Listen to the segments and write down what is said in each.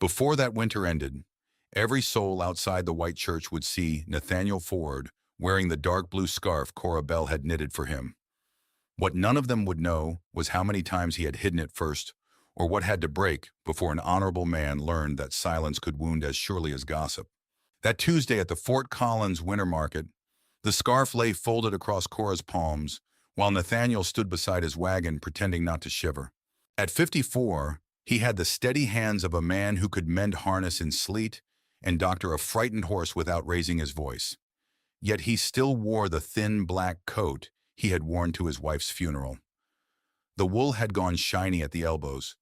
Before that winter ended, every soul outside the white church would see Nathaniel Ford wearing the dark blue scarf Cora Bell had knitted for him. What none of them would know was how many times he had hidden it first, or what had to break before an honorable man learned that silence could wound as surely as gossip. That Tuesday at the Fort Collins Winter Market, the scarf lay folded across Cora's palms, while Nathaniel stood beside his wagon pretending not to shiver. At 54, he had the steady hands of a man who could mend harness in sleet and doctor a frightened horse without raising his voice. Yet he still wore the thin black coat he had worn to his wife's funeral. The wool had gone shiny at the elbows,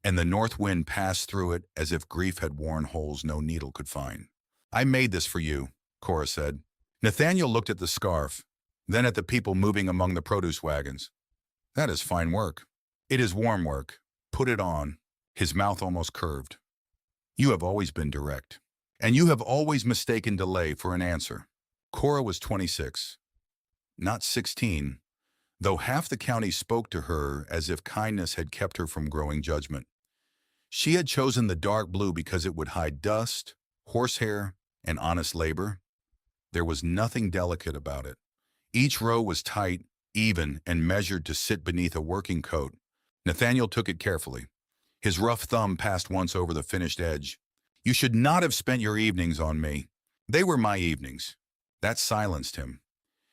and the north wind passed through it as if grief had worn holes no needle could find. "I made this for you," Cora said. Nathaniel looked at the scarf, then at the people moving among the produce wagons. "That is fine work." "It is warm work. Put it on." His mouth almost curved. "You have always been direct, and you have always mistaken delay for an answer." Cora was 26, not 16, though half the county spoke to her as if kindness had kept her from growing judgment. She had chosen the dark blue because it would hide dust, horsehair, and honest labor. There was nothing delicate about it. Each row was tight, even, and measured to sit beneath a working coat. Nathaniel took it carefully. His rough thumb passed once over the finished edge. "You should not have spent your evenings on me." "They were my evenings." That silenced him.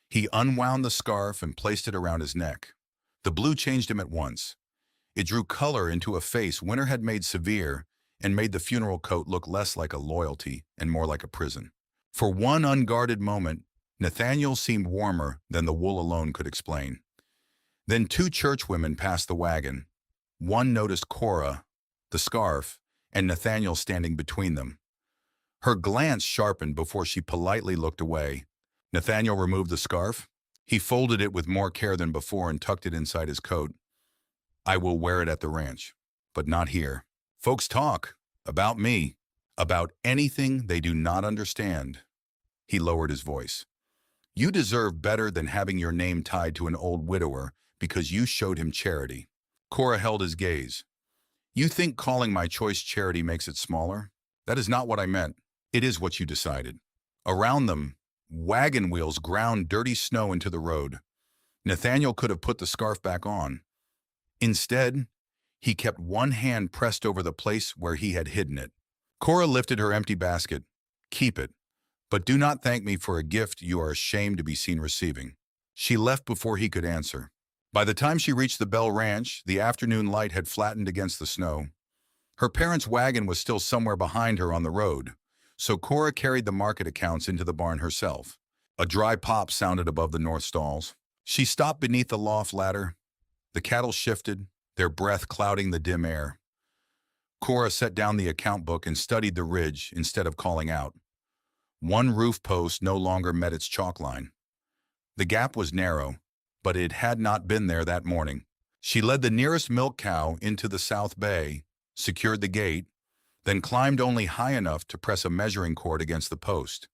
He unwound the scarf and placed it around his neck. The blue changed him at once. It drew color into a face winter had made severe and made the funeral coat look less like a loyalty and more like a prison. For one unguarded moment, Nathaniel seemed warmer than the wool alone could explain. Then two churchwomen passed the wagon. One noticed Cora, the scarf, and Nathaniel standing between them. Her glance sharpened before she politely looked away. Nathaniel removed the scarf. He folded it with more care than before and tucked it inside his coat. "I will wear it at the ranch, but not here. Folks talk about me, about anything they do not understand." He lowered his voice. "You deserve better than having your name tied to an old widower because you showed him charity." Cora held his gaze. "You think calling my choice charity makes it smaller? That is not what I meant. It is what you decided." Around them, wagon wheels ground dirty snow into the road. Nathaniel could have put the scarf back on. Instead, he kept one hand pressed over the place where he had hidden it. Cora lifted her empty basket. "Keep it, but do not thank me for a gift you are ashamed to be seen receiving." She left before he could answer. By the time she reached the Bell Ranch, the afternoon light had flattened against the snow. Her parents' wagon was still somewhere behind her on the road, so Cora carried the market accounts into the barn herself. A dry pop sounded above the north stalls. She stopped beneath the loft ladder. The cattle shifted, their breath clouding the dim air. Cora set down the account book and studied the ridge instead of calling out. One roof post no longer met its chalk line. The gap was narrow, but it had not been there that morning. She led the nearest milk cow into the south bay, secured the gate, then climbed only high enough to press a measuring cord against the post.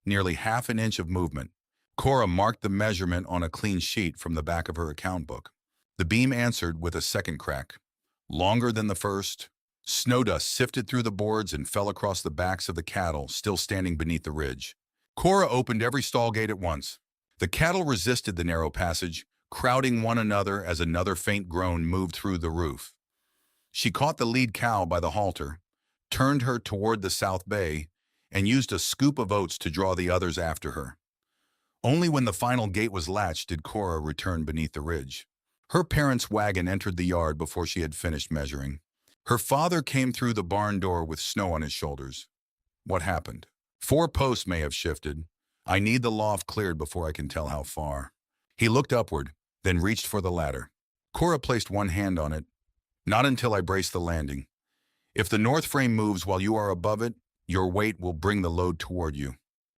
Nearly half an inch of movement. Cora marked the measurement on a clean sheet from the back of her account book. The beam answered with a second crack. Longer than the first, snow dust sifted through the boards and fell across the backs of the cattle still standing beneath the ridge. Cora opened every stall gate at once. The cattle resisted the narrow passage, crowding one another as another faint groan moved through the roof. She caught the lead cow by the halter, turned her toward the south bay, and used a scoop of oats to draw the others after her. Only when the final gate was latched did Cora return beneath the ridge. Her parents' wagon entered the yard before she had finished measuring. Her father came through the barn door with snow on his shoulders. "What happened?" "4 posts may have shifted. I need the loft cleared before I can tell how far." He looked upward, then reached for the ladder. Cora placed one hand on it. "Not until I brace the landing. If the north frame moves while you are above it, your weight will bring the load toward you."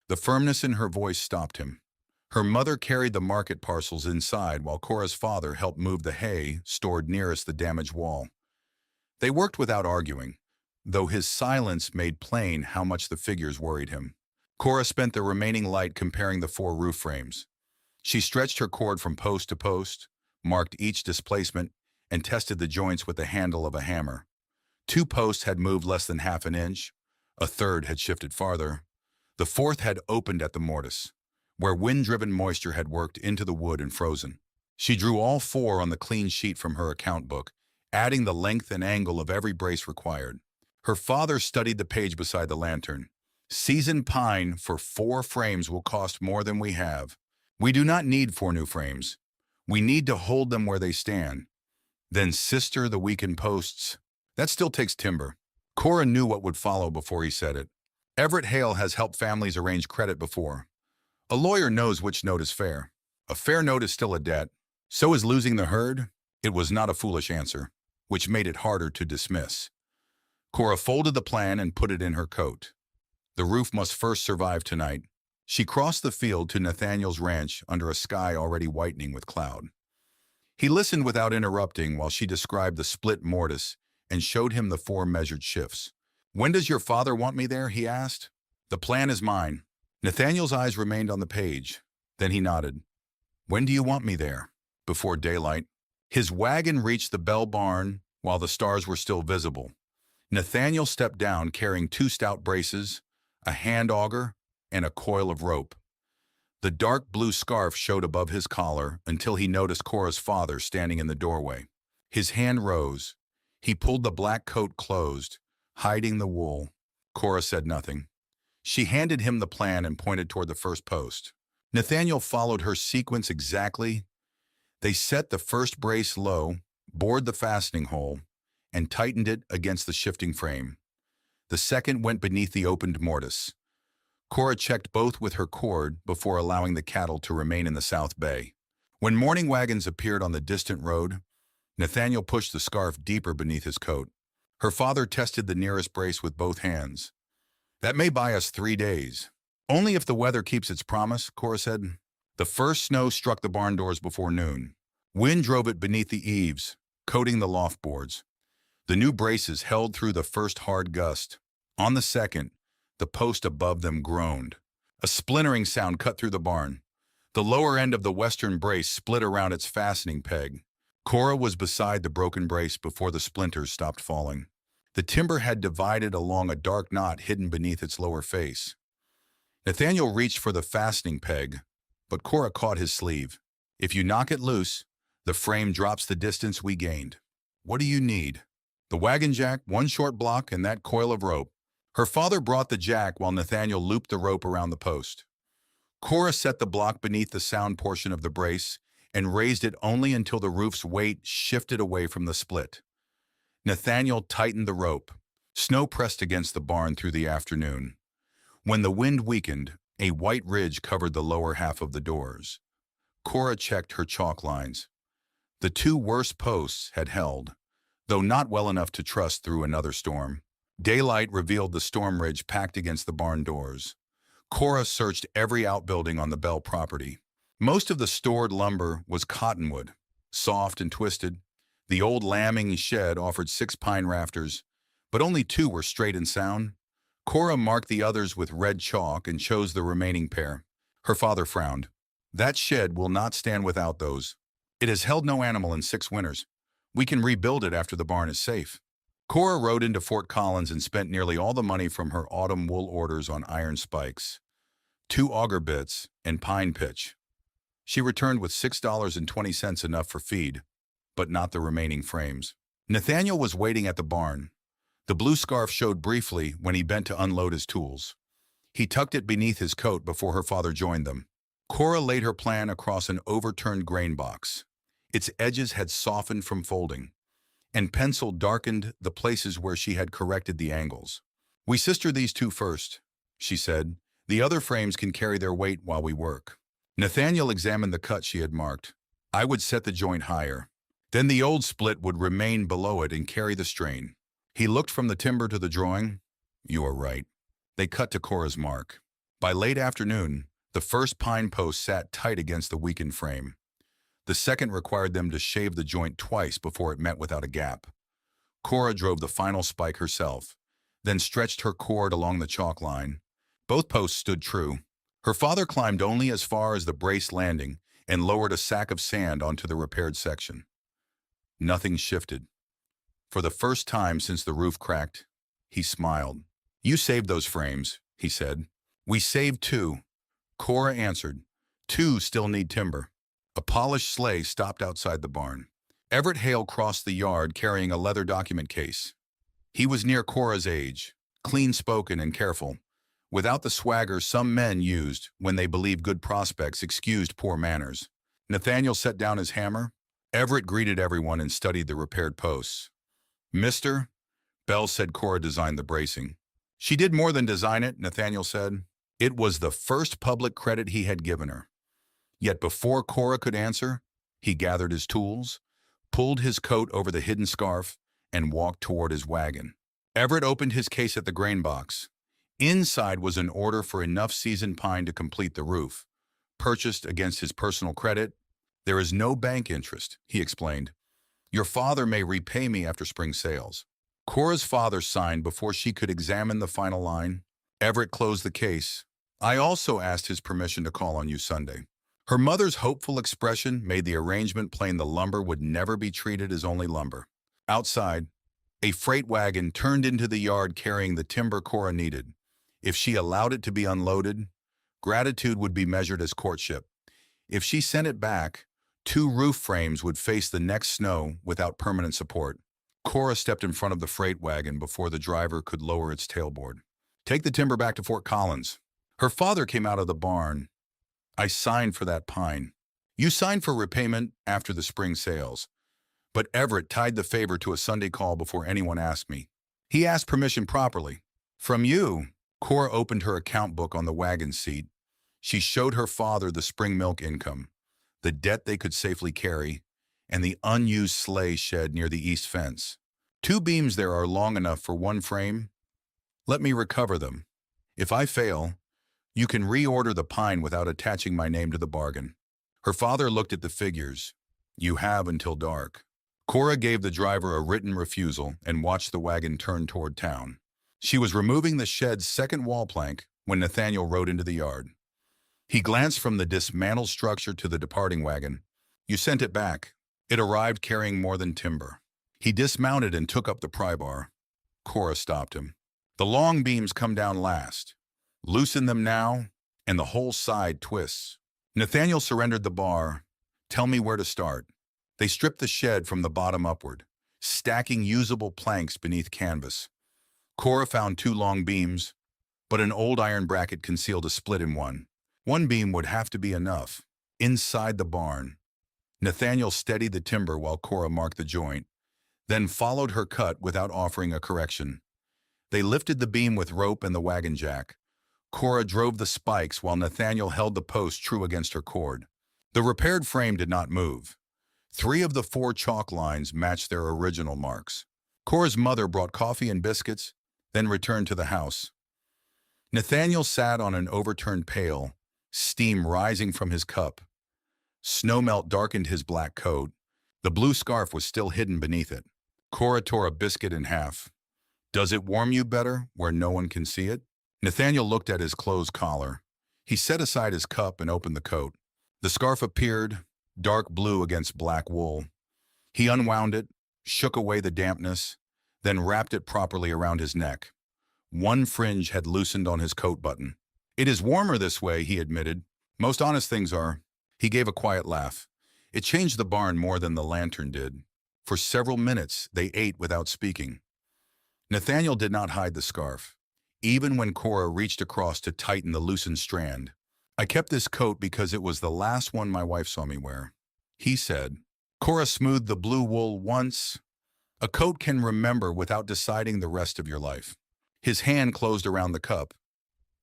The firmness in her voice stopped him. Her mother carried the market parcels inside while Cora's father helped move the hay stored nearest the damaged wall. They worked without arguing, though his silence made plain how much the figures worried him. Cora spent the remaining light comparing the 4 roof frames. She stretched her cord from post to post, marked each displacement, and tested the joints with the handle of a hammer. Two posts had moved less than half an inch. A third had shifted farther. The fourth had opened at the mortise, where wind-driven moisture had worked into the wood and frozen. She drew all four on the clean sheet from her account book, adding the length and angle of every brace required. Her father studied the page beside the lantern. Seasoned pine for 4 frames will cost more than we have. We do not need 4 new frames. We need to hold them where they stand. Then sister the weakened posts. That still takes timber. Cora knew what would follow before he said it. Everett Hale has helped families arrange credit before. A lawyer knows which note is fair. A fair note is still a debt. So is losing the herd? It was not a foolish answer, which made it harder to dismiss. Cora folded the plan and put it in her coat. The roof must first survive tonight. She crossed the field to Nathaniel's ranch under a sky already whitening with cloud. He listened without interrupting while she described the split mortise and showed him the 4 measured shifts. "When does your father want me there?" he asked. "The plan is mine." Nathaniel's eyes remained on the page. Then he nodded. "When do you want me there?" "Before daylight." His wagon reached the Bell barn while the stars were still visible. Nathaniel stepped down carrying 2 stout braces, a hand auger, and a coil of rope. The dark blue scarf showed above his collar until he noticed Cora's father standing in the doorway. His hand rose. He pulled the black coat closed, hiding the wool. Cora said nothing. She handed him the plan and pointed toward the first post. Nathaniel followed her sequence exactly. They set the first brace low, bored the fastening hole, and tightened it against the shifting frame. The second went beneath the opened mortise. Cora checked both with her cord before allowing the cattle to remain in the South Bay. When morning wagons appeared on the distant road, Nathaniel pushed the scarf deeper beneath his coat. Her father tested the nearest brace with both hands. "That may buy us 3 days. Only if the weather keeps its promise," Cora said. The first snow struck the barn doors before noon. Wind drove it beneath the eaves, coating the loft boards. The new braces held through the first hard gust. On the second, the post above them groaned. A splintering sound cut through the barn. The lower end of the western brace split around its fastening peg. Cora was beside the broken brace before the splinters stopped falling. The timber had divided along a dark knot hidden beneath its lower face. Nathaniel reached for the fastening peg, but Cora caught his sleeve. "If you knock it loose, the frame drops the distance we gained." "What do you need?" "The wagon jack, 1 short block, and that coil of rope." Her father brought the jack while Nathaniel looped the rope around the post. Cora set the block beneath the sound portion of the brace and raised it only until the roof's weight shifted away from the split. Nathaniel tightened the rope. Snow pressed against the barn through the afternoon. When the wind weakened, a white ridge covered the lower half of the doors. Cora checked her chalk lines. The 2 worst posts had held, though not well enough to trust through another storm. Daylight revealed the storm ridge packed against the barn doors. Cora searched every outbuilding on the Bell property. Most of the stored lumber was cottonwood, soft and twisted. The old lambing shed offered 6 pine rafters, but only 2 were straight and sound. Cora marked the others with red chalk and chose the remaining pair. Her father frowned. "That shed will not stand without those. It has held no animal in 6 winters. We can rebuild it after the barn is safe." Cora rode into Fort Collins and spent nearly all the money from her autumn wool orders on iron spikes, 2 auger bits, and pine pitch. She returned with $6.20, enough for feed, but not the remaining frames. Nathaniel was waiting at the barn. The blue scarf showed briefly when he bent to unload his tools. He tucked it beneath his coat before her father joined them. Cora laid her plan across an overturned grain box. Its edges had softened from folding, and pencil darkened the places where she had corrected the angles. "We sister these 2 first," she said. "The other frames can carry their weight while we work." Nathaniel examined the cut she had marked. "I would set the joint higher. Then the old split would remain below it and carry the strain." He looked from the timber to the drawing. "You are right." They cut to Cora's mark. By late afternoon, the first pine post sat tight against the weakened frame. The second required them to shave the joint twice before it met without a gap. Cora drove the final spike herself, then stretched her cord along the chalk line. Both posts stood true. Her father climbed only as far as the brace landing and lowered a sack of sand onto the repaired section. Nothing shifted. For the first time since the roof cracked, he smiled. "You saved those frames," he said. "We saved two," Cora answered. "Two still need timber." A polished sleigh stopped outside the barn. Everett Hale crossed the yard carrying a leather document case. He was near Cora's age, clean-spoken and careful, without the swagger some men used when they believed good prospects excused poor manners. Nathaniel set down his hammer. Everett greeted everyone and studied the repaired posts. "Mister," Bell said Cora designed the bracing. "She did more than design it," Nathaniel said. It was the first public credit he had given her. Yet before Cora could answer, he gathered his tools, pulled his coat over the hidden scarf, and walked toward his wagon. Everett opened his case at the grain box. Inside was an order for enough seasoned pine to complete the roof, purchased against his personal credit. "There is no bank interest," he explained. "Your father may repay me after spring sales." Cora's father signed before she could examine the final line. Everett closed the case. "I also asked his permission to call on you Sunday." Her mother's hopeful expression made the arrangement plain the lumber would never be treated as only lumber. Outside, a freight wagon turned into the yard carrying the timber Cora needed. If she allowed it to be unloaded, gratitude would be measured as courtship. If she sent it back, 2 roof frames would face the next snow without permanent support. Cora stepped in front of the freight wagon before the driver could lower its tailboard. "Take the timber back to Fort Collins." Her father came out of the barn. "I signed for that pine." "You signed for repayment after the spring sales." But Everett tied the favor to a Sunday call before anyone asked me. He asked permission properly. "From you." Cora opened her account book on the wagon seat. She showed her father the spring milk income, the debt they could safely carry, and the unused sleigh shed near the east fence. "2 beams there are long enough for 1 frame. Let me recover them. If I fail, you can reorder the pine without attaching my name to the bargain." Her father looked at the figures. "You have until dark." Cora gave the driver a written refusal and watched the wagon turn toward town. She was removing the shed's second wall plank when Nathaniel rode into the yard. He glanced from the dismantled structure to the departing wagon. "You sent it back." It arrived carrying more than timber. He dismounted and took up the pry bar. Cora stopped him. "The long beams come down last. Loosen them now, and the whole side twists." Nathaniel surrendered the bar. "Tell me where to start." They stripped the shed from the bottom upward, stacking usable planks beneath canvas. Cora found 2 long beams, but an old iron bracket concealed a split in one. One beam would have to be enough. Inside the barn, Nathaniel steadied the timber while Cora marked the joint, then followed her cut without offering a correction. They lifted the beam with rope and the wagon jack. Cora drove the spikes while Nathaniel held the post true against her cord. The repaired frame did not move. 3 of the 4 chalk lines matched their original marks. Cora's mother brought coffee and biscuits, then returned to the house. Nathaniel sat on an overturned pail, steam rising from his cup. Snowmelt darkened his black coat. The blue scarf was still hidden beneath it. Cora tore a biscuit in half. "Does it warm you better where no one can see it?" Nathaniel looked at his closed collar. He set aside his cup and opened the coat. The scarf appeared, dark blue against black wool. He unwound it, shook away the dampness, then wrapped it properly around his neck. One fringe had loosened on his coat button. "It is warmer this way," he admitted. "Most honest things are." He gave a quiet laugh. It changed the barn more than the lantern did. For several minutes, they ate without speaking. Nathaniel did not hide the scarf, even when Cora reached across to tighten the loosened strand. "I kept this coat because it was the last one my wife saw me wear," he said. Cora smoothed the blue wool once. "A coat can remember without deciding the rest of your life." His hand closed around the cup.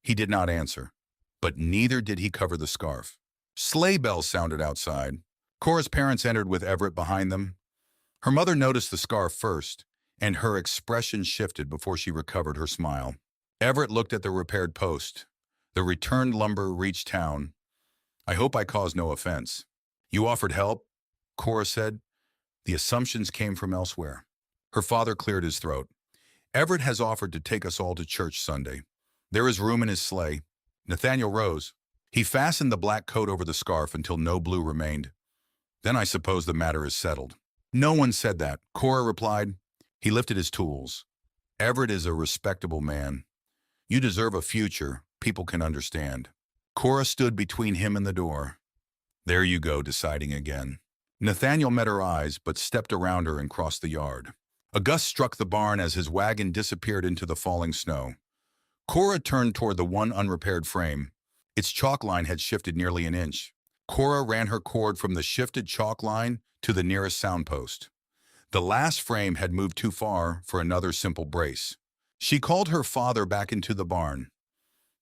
He did not answer, but neither did he cover the scarf. Sleigh bells sounded outside. Cora's parents entered with Everett behind them. Her mother noticed the scarf first, and her expression shifted before she recovered her smile. Everett looked at the repaired post. The returned lumber reached town. "I hope I caused no offense." "You offered help," Cora said. "The assumptions came from elsewhere." Her father cleared his throat. "Everett has offered to take us all to church Sunday. There is room in his sleigh." Nathaniel rose. He fastened the black coat over the scarf until no blue remained. "Then I suppose the matter is settled." "No one said that," Cora replied. He lifted his tools. Everett is a respectable man. You deserve a future people can understand. Cora stood between him and the door. There you go, deciding again. Nathaniel met her eyes, but stepped around her and crossed the yard. A gust struck the barn as his wagon disappeared into the falling snow. Cora turned toward the one unrepaired frame. Its chalk line had shifted nearly an inch. Cora ran her cord from the shifted chalk line to the nearest soundpost. The last frame had moved too far for another simple brace. She called her father back into the barn.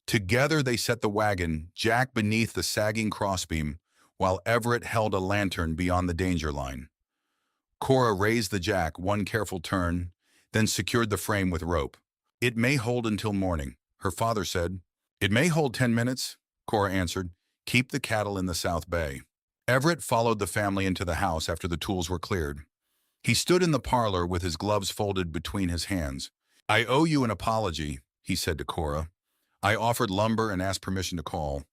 Together they set the wagon jack beneath the sagging crossbeam, while Everett held a lantern beyond the danger line. Cora raised the jack one careful turn, then secured the frame with rope. It may hold until morning, her father said. It may hold 10 minutes, Cora answered. Keep the cattle in the South Bay. Everett followed the family into the house after the tools were cleared. He stood in the parlor with his gloves folded between his hands. I owe you an apology, he said to Cora. I offered lumber and asked permission to call.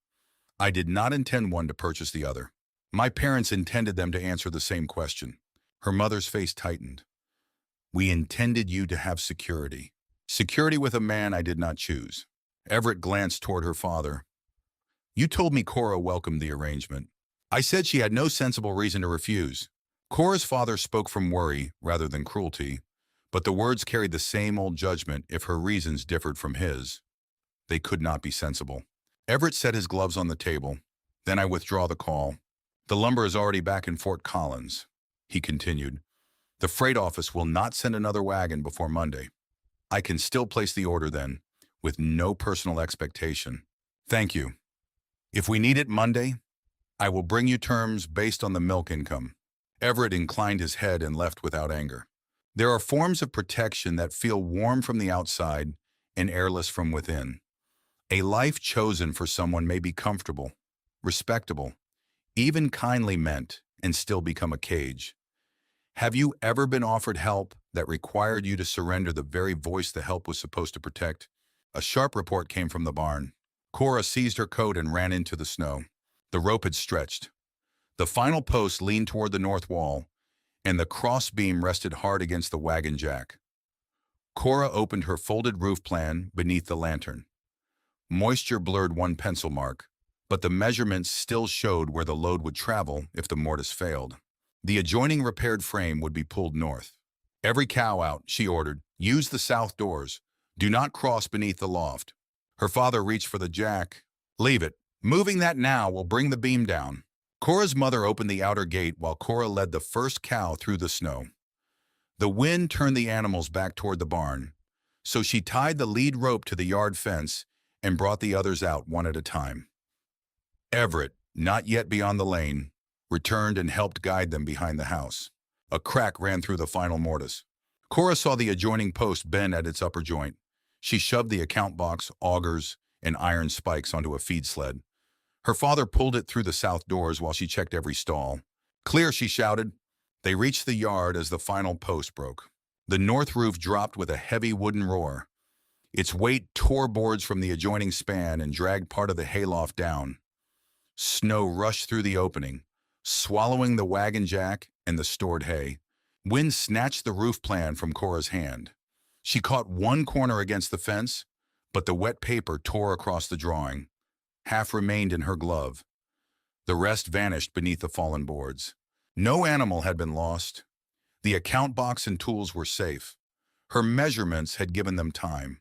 I did not intend one to purchase the other. My parents intended them to answer the same question. Her mother's face tightened. We intended you to have security. Security with a man I did not choose. Everett glanced toward her father. You told me Cora welcomed the arrangement. I said she had no sensible reason to refuse. Cora's father spoke from worry rather than cruelty, but the words carried the same old judgment if her reasons differed from his. They could not be sensible. Everett set his gloves on the table. Then I withdraw the call. The lumber is already back in Fort Collins, he continued. The freight office will not send another wagon before Monday. I can still place the order then, with no personal expectation. Thank you. If we need it Monday, I will bring you terms based on the milk income. Everett inclined his head and left without anger. There are forms of protection that feel warm from the outside and airless from within. A life chosen for someone may be comfortable, respectable, even kindly meant, and still become a cage. Have you ever been offered help that required you to surrender the very voice the help was supposed to protect? A sharp report came from the barn. Cora seized her coat and ran into the snow. The rope had stretched. The final post leaned toward the north wall, and the cross beam rested hard against the wagon jack. Cora opened her folded roof plan beneath the lantern. Moisture blurred one pencil mark, but the measurements still showed where the load would travel if the mortise failed. The adjoining repaired frame would be pulled north. Every cow out, she ordered. Use the south doors. Do not cross beneath the loft. Her father reached for the jack. Leave it. Moving that now will bring the beam down. Cora's mother opened the outer gate while Cora led the first cow through the snow. The wind turned the animals back toward the barn, so she tied the lead rope to the yard fence and brought the others out one at a time. Everett, not yet beyond the lane, returned and helped guide them behind the house. A crack ran through the final mortise. Cora saw the adjoining post bend at its upper joint. She shoved the account box, augers, and iron spikes onto a feed sled. Her father pulled it through the south doors while she checked every stall. Clear, she shouted. They reached the yard as the final post broke. The north roof dropped with a heavy wooden roar. Its weight tore boards from the adjoining span and dragged part of the hayloft down. Snow rushed through the opening, swallowing the wagon jack and the stored hay. Wind snatched the roof plan from Cora's hand. She caught one corner against the fence, but the wet paper tore across the drawing. Half remained in her glove. The rest vanished beneath the fallen boards. No animal had been lost. The account box and tools were safe. Her measurements had given them time.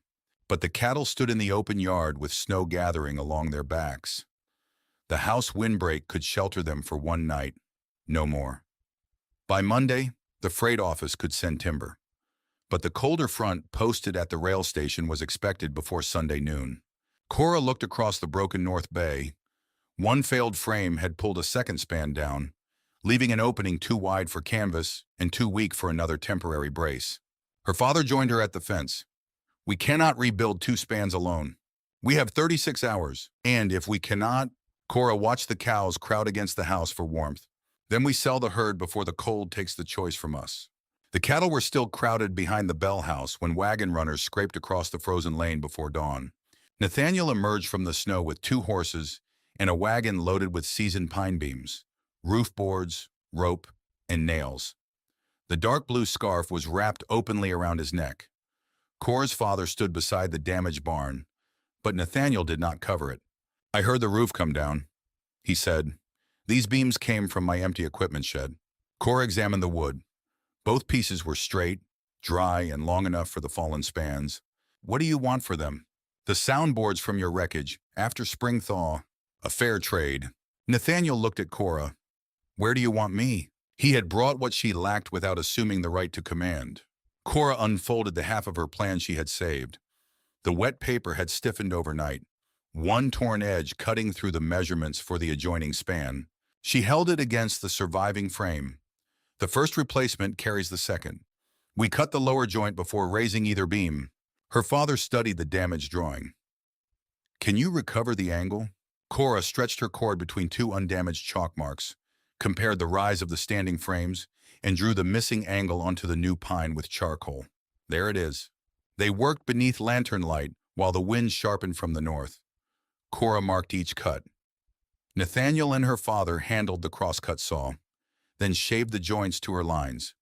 But the cattle stood in the open yard with snow gathering along their backs. The house windbreak could shelter them for one night, no more. By Monday, the freight office could send timber. But the colder front posted at the rail station was expected before Sunday noon. Cora looked across the broken North Bay. One failed frame had pulled a second span down, leaving an opening too wide for canvas and too weak for another temporary brace. Her father joined her at the fence. We cannot rebuild two spans alone. We have 36 hours, and if we cannot, Cora watched the cows crowd against the house for warmth. Then we sell the herd before the cold takes the choice from us. The cattle were still crowded behind the Bell house when wagon runners scraped across the frozen lane before dawn. Nathaniel emerged from the snow with 2 horses and a wagon loaded with seasoned pine beams, roof boards, rope, and nails. The dark blue scarf was wrapped openly around his neck. Cora's father stood beside the damaged barn, but Nathaniel did not cover it. "I heard the roof come down," he said. "These beams came from my empty equipment shed." Cora examined the wood. Both pieces were straight, dry, and long enough for the fallen spans. "What do you want for them?" "The soundboards from your wreckage, after spring thaw. A fair trade." Nathaniel looked at Cora. "Where do you want me?" He had brought what she lacked without assuming the right to command. Cora unfolded the half of her plan she had saved. The wet paper had stiffened overnight, one torn edge cutting through the measurements for the adjoining span. She held it against the surviving frame. "The first replacement carries the second. We cut the lower joint before raising either beam." Her father studied the damaged drawing. "Can you recover the angle?" Cora stretched her cord between two undamaged chalk marks, compared the rise of the standing frames, and drew the missing angle onto the new pine with charcoal. "There it is." They worked beneath lantern light while the wind sharpened from the north. Cora marked each cut. Nathaniel and her father handled the crosscut saw, then shaved the joints to her lines.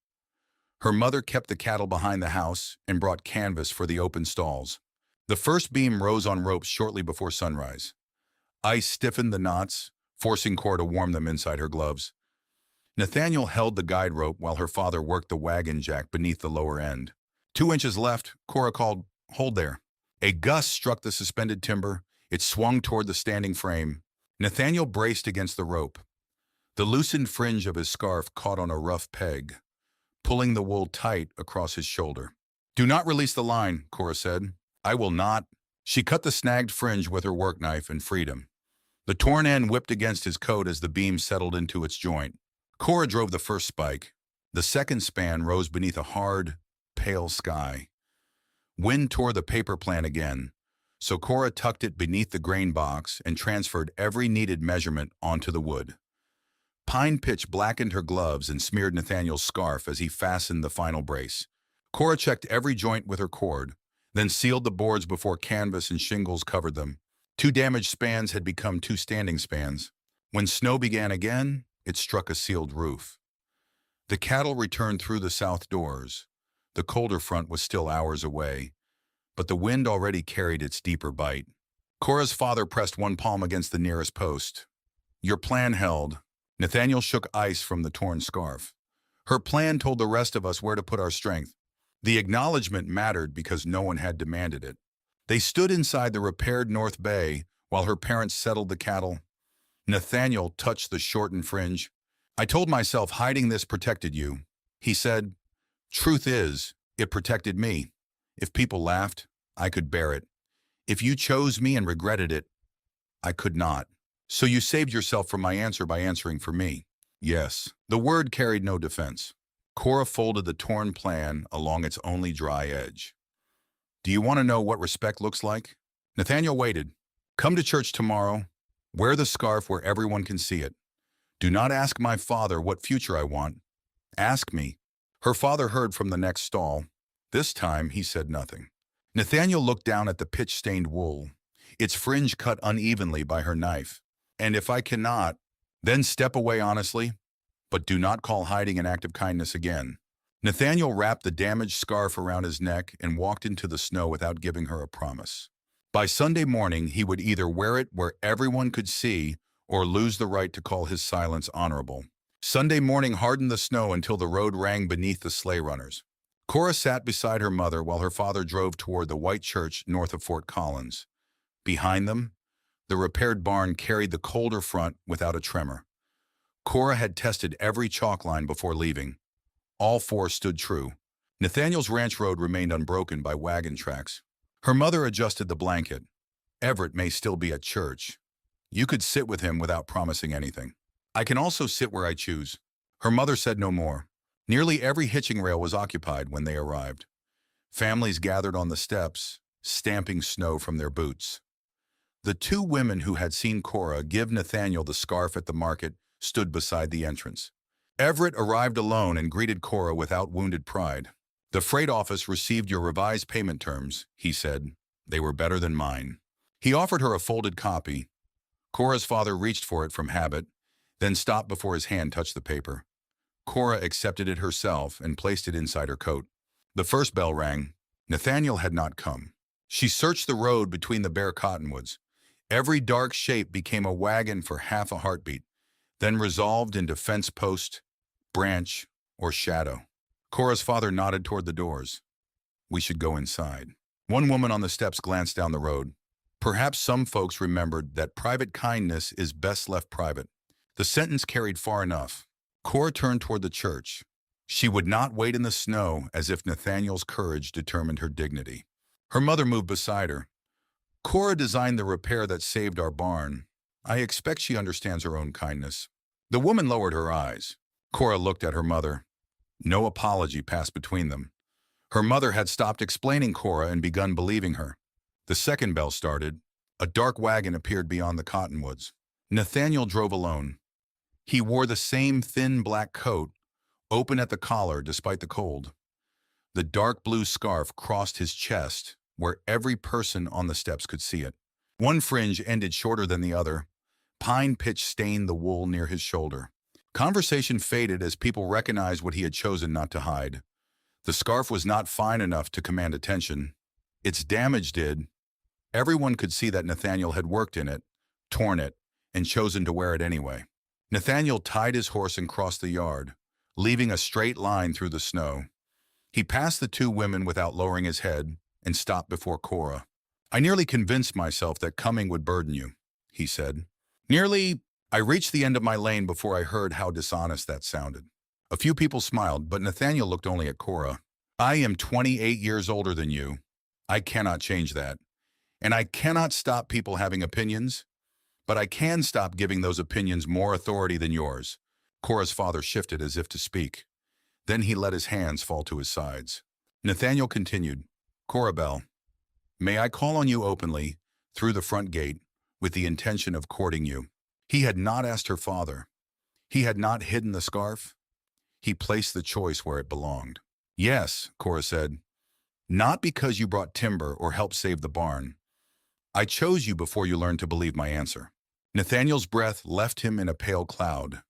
Her mother kept the cattle behind the house and brought canvas for the open stalls. The first beam rose on ropes shortly before sunrise. Ice stiffened the knots, forcing Cora to warm them inside her gloves. Nathaniel held the guide rope while her father worked the wagon jack beneath the lower end. 2 inches left, Cora called, "Hold there." A gust struck the suspended timber. It swung toward the standing frame. Nathaniel braced against the rope. The loosened fringe of his scarf caught on a rough peg, pulling the wool tight across his shoulder. "Do not release the line," Cora said. "I will not." She cut the snagged fringe with her work knife and freed him. The torn end whipped against his coat as the beam settled into its joint. Cora drove the first spike. The second span rose beneath a hard, pale sky. Wind tore the paper plan again, so Cora tucked it beneath the grain box and transferred every needed measurement onto the wood. Pine pitch blackened her gloves and smeared Nathaniel's scarf as he fastened the final brace. Cora checked every joint with her cord, then sealed the boards before canvas and shingles covered them. 2 damaged spans had become 2 standing spans. When snow began again, it struck a sealed roof. The cattle returned through the south doors. The colder front was still hours away, but the wind already carried its deeper bite. Cora's father pressed one palm against the nearest post. "Your plan held." Nathaniel shook ice from the torn scarf. "Her plan told the rest of us where to put our strength." The acknowledgement mattered because no one had demanded it. They stood inside the repaired north bay while her parents settled the cattle. Nathaniel touched the shortened fringe. "I told myself hiding this protected you," he said. "Truth is, it protected me. If people laughed, I could bear it. If you chose me and regretted it, I could not. So you saved yourself from my answer by answering for me." "Yes." The word carried no defense. Cora folded the torn plan along its only dry edge. "Do you want to know what respect looks like?" Nathaniel waited. "Come to church tomorrow. Wear the scarf where everyone can see it. Do not ask my father what future I want. Ask me." Her father heard from the next stall. This time, he said nothing. Nathaniel looked down at the pitch-stained wool, its fringe cut unevenly by her knife. "And if I cannot, then step away honestly, but do not call hiding an act of kindness again." Nathaniel wrapped the damaged scarf around his neck and walked into the snow without giving her a promise. By Sunday morning, he would either wear it where everyone could see or lose the right to call his silence honorable. Sunday morning hardened the snow until the road rang beneath the sleigh runners. Cora sat beside her mother while her father drove toward the white church north of Fort Collins. Behind them, the repaired barn carried the colder front without a tremor. Cora had tested every chalk line before leaving. All 4 stood true. Nathaniel's ranch road remained unbroken by wagon tracks. Her mother adjusted the blanket. "Everett may still be at church. You could sit with him without promising anything. I can also sit where I choose." Her mother said no more. Nearly every hitching rail was occupied when they arrived. Families gathered on the steps, stamping snow from their boots. The 2 women who had seen Cora give Nathaniel the scarf at the market stood beside the entrance. Everett arrived alone and greeted Cora without wounded pride. "The freight office received your revised payment terms," he said. "They were better than mine." He offered her a folded copy. Cora's father reached for it from habit, then stopped before his hand touched the paper. Cora accepted it herself and placed it inside her coat. The first bell rang. Nathaniel had not come. She searched the road between the bare cottonwoods. Every dark shape became a wagon for half a heartbeat, then resolved into fence post, branch, or shadow. Cora's father nodded toward the doors. We should go inside. One woman on the steps glanced down the road. Perhaps some folks remembered that private kindness is best left private. The sentence carried far enough. Cora turned toward the church. She would not wait in the snow, as if Nathaniel's courage determined her dignity. Her mother moved beside her. Cora designed the repair that saved our barn. I expect she understands her own kindness. The woman lowered her eyes. Cora looked at her mother. No apology passed between them. Her mother had stopped explaining Cora and begun believing her. The second bell started. A dark wagon appeared beyond the cottonwoods. Nathaniel drove alone. He wore the same thin black coat, open at the collar despite the cold. The dark blue scarf crossed his chest, where every person on the steps could see it. One fringe ended shorter than the other. Pine pitch stained the wool near his shoulder. Conversation faded as people recognized what he had chosen not to hide. The scarf was not fine enough to command attention. Its damage did. Everyone could see that Nathaniel had worked in it, torn it, and chosen to wear it anyway. Nathaniel tied his horse and crossed the yard, leaving a straight line through the snow. He passed the two women without lowering his head and stopped before Cora. I nearly convinced myself that coming would burden you, he said. I reached the end of my lane before I heard how dishonest that sounded. A few people smiled, but Nathaniel looked only at Cora. I am 28 years older than you. I cannot change that. And I cannot stop people having opinions, but I can stop giving those opinions more authority than yours. Cora's father shifted as if to speak. Then he let his hands fall to his sides. Nathaniel continued, Cora Bell, may I call on you openly, through the front gate, with the intention of courting you? He had not asked her father. He had not hidden the scarf. He placed the choice where it belonged. Yes, Cora said, not because you brought timber or helped save the barn. I chose you before you learned to believe my answer. Nathaniel's breath left him in a pale cloud.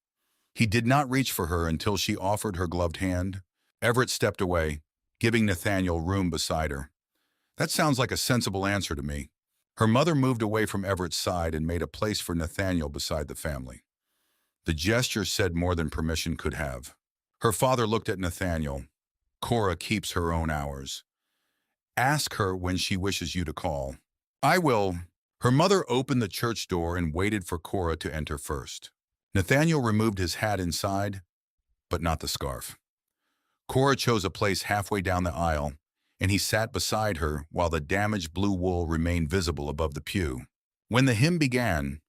He did not reach for her until she offered her gloved hand. Everett stepped away, giving Nathaniel room beside her. That sounds like a sensible answer to me. Her mother moved away from Everett's side and made a place for Nathaniel beside the family. The gesture said more than permission could have. Her father looked at Nathaniel. Cora keeps her own hours. Ask her when she wishes you to call. I will. Her mother opened the church door and waited for Cora to enter first. Nathaniel removed his hat inside, but not the scarf. Cora chose a place halfway down the aisle, and he sat beside her while the damaged blue wool remained visible above the pew. When the hymn began,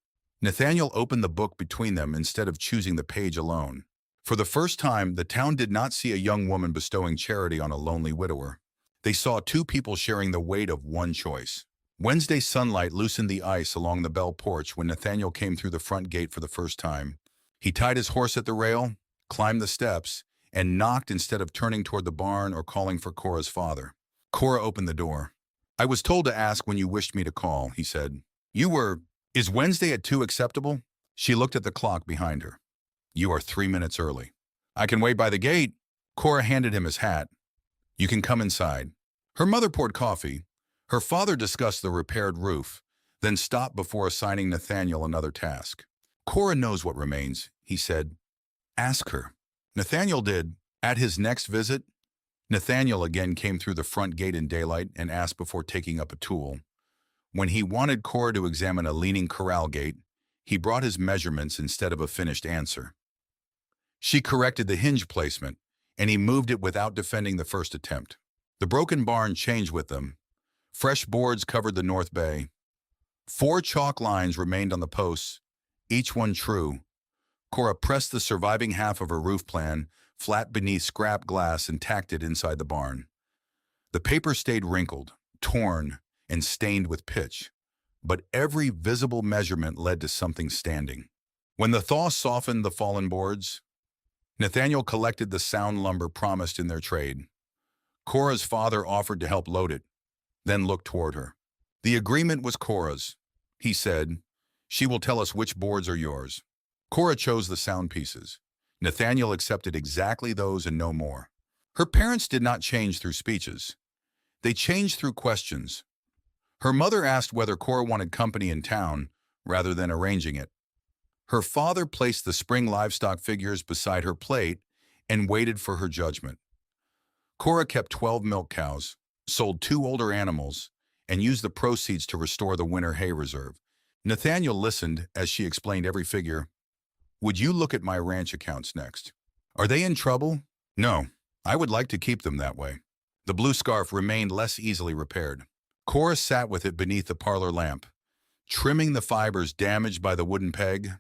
Nathaniel opened the book between them instead of choosing the page alone. For the first time, the town did not see a young woman bestowing charity on a lonely widower. They saw two people sharing the weight of one choice. Wednesday sunlight loosened the ice along the bell porch when Nathaniel came through the front gate for the first time. He tied his horse at the rail, climbed the steps, and knocked instead of turning toward the barn or calling for Cora's father. Cora opened the door. I was told to ask when you wished me to call, he said. Is Wednesday at 2 acceptable? She looked at the clock behind her. You are 3 minutes early. I can wait by the gate. Cora handed him his hat. You can come inside. Her mother poured coffee. Her father discussed the repaired roof, then stopped before assigning Nathaniel another task. Cora knows what remains, he said. Ask her. Nathaniel did. At his next visit, Nathaniel again came through the front gate in daylight and asked before taking up a tool. When he wanted Cora to examine a leaning corral gate, he brought his measurements instead of a finished answer. She corrected the hinge placement, and he moved it without defending the first attempt. The broken barn changed with them. Fresh boards covered the north bay. 4 chalk lines remained on the posts, each one true. Cora pressed the surviving half of her roof plan flat beneath scrap glass and tacked it inside the barn. The paper stayed wrinkled, torn, and stained with pitch, but every visible measurement led to something standing. When the thaw softened the fallen boards, Nathaniel collected the sound lumber promised in their trade. Cora's father offered to help load it, then looked toward her. The agreement was Cora's. He said, she will tell us which boards are yours. Cora chose the sound pieces. Nathaniel accepted exactly those and no more. Her parents did not change through speeches. They changed through questions. Her mother asked whether Cora wanted company in town rather than arranging it. Her father placed the spring livestock figures beside her plate and waited for her judgment. Cora kept 12 milk cows, sold 2 older animals, and used the proceeds to restore the winter hay reserve. Nathaniel listened as she explained every figure. Would you look at my ranch accounts next? Are they in trouble? No, I would like to keep them that way. The blue scarf remained less easily repaired. Cora sat with it beneath the parlor lamp, trimming the fibers damaged by the wooden peg.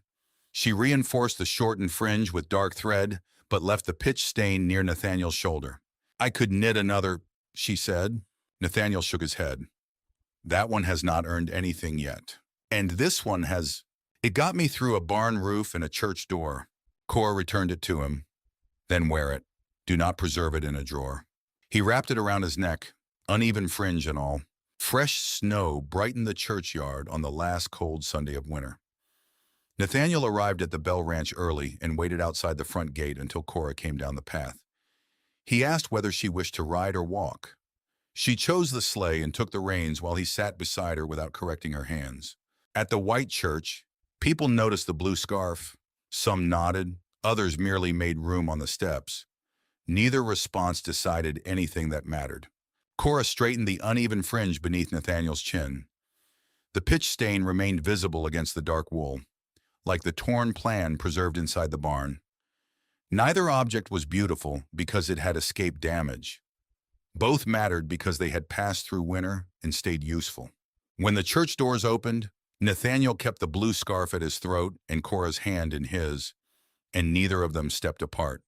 She reinforced the shortened fringe with dark thread, but left the pitch stain near Nathaniel's shoulder. I could knit another, she said. Nathaniel shook his head. That one has not earned anything yet. And this one has. It got me through a barn roof and a church door. Cora returned it to him. Then wear it. Do not preserve it in a drawer. He wrapped it around his neck, uneven fringe and all. Fresh snow brightened the churchyard on the last cold Sunday of winter. Nathaniel arrived at the Bell Ranch early and waited outside the front gate until Cora came down the path. He asked whether she wished to ride or walk. She chose the sleigh and took the reins while he sat beside her without correcting her hands. At the white church, people noticed the blue scarf. Some nodded, others merely made room on the steps. Neither response decided anything that mattered. Cora straightened the uneven fringe beneath Nathaniel's chin. The pitch stain remained visible against the dark wool, like the torn plan preserved inside the barn. Neither object was beautiful because it had escaped damage. Both mattered because they had passed through winter and stayed useful. When the church doors opened, Nathaniel kept the blue scarf at his throat and Cora's hand in his, and neither of them stepped apart.